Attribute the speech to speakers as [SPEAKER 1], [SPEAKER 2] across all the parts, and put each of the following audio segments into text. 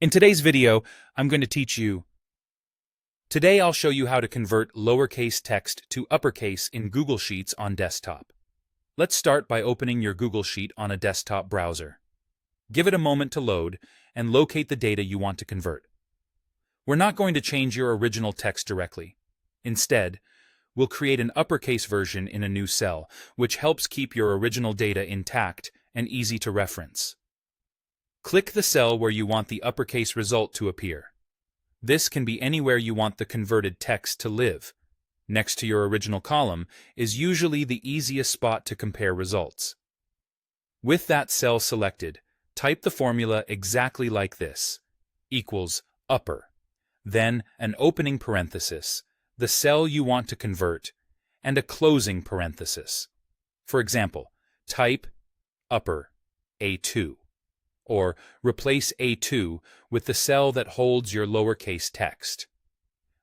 [SPEAKER 1] In today's video, I'm going to teach you. Today I'll show you how to convert lowercase text to uppercase in Google Sheets on desktop. Let's start by opening your Google Sheet on a desktop browser. Give it a moment to load and locate the data you want to convert. We're not going to change your original text directly. Instead, we'll create an uppercase version in a new cell, which helps keep your original data intact and easy to reference. Click the cell where you want the uppercase result to appear. This can be anywhere you want the converted text to live. Next to your original column is usually the easiest spot to compare results. With that cell selected, type the formula exactly like this, equals upper, then an opening parenthesis, the cell you want to convert, and a closing parenthesis. For example, type upper A2. Or replace A2 with the cell that holds your lowercase text.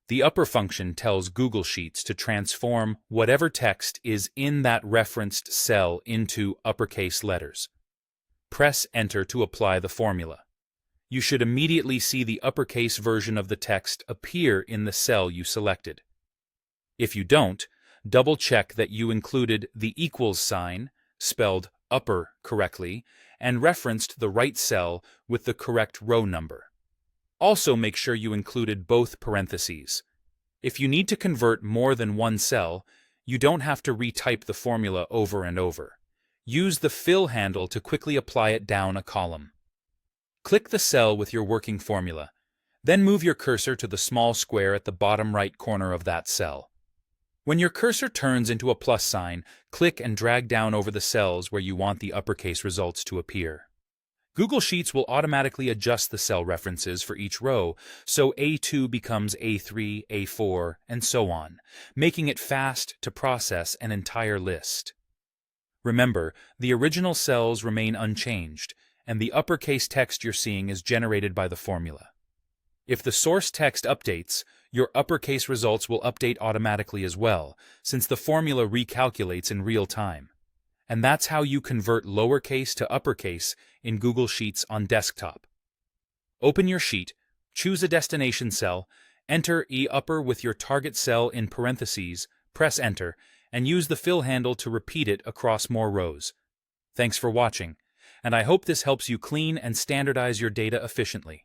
[SPEAKER 1] The upper function tells Google Sheets to transform whatever text is in that referenced cell into uppercase letters. Press Enter to apply the formula. You should immediately see the uppercase version of the text appear in the cell you selected. If you don't, double-check that you included the equals sign, spelled upper correctly, and referenced the right cell with the correct row number. Also make sure you included both parentheses. If you need to convert more than one cell, you don't have to retype the formula over and over. Use the fill handle to quickly apply it down a column. Click the cell with your working formula, then move your cursor to the small square at the bottom right corner of that cell. When your cursor turns into a plus sign, click and drag down over the cells where you want the uppercase results to appear. Google Sheets will automatically adjust the cell references for each row, so A2 becomes A3, A4, and so on, making it fast to process an entire list. Remember, the original cells remain unchanged, and the uppercase text you're seeing is generated by the formula. If the source text updates, your uppercase results will update automatically as well, since the formula recalculates in real time. And that's how you convert lowercase to uppercase in Google Sheets on desktop. Open your sheet, choose a destination cell, enter eUpper with your target cell in parentheses, press Enter, and use the fill handle to repeat it across more rows. Thanks for watching, and I hope this helps you clean and standardize your data efficiently.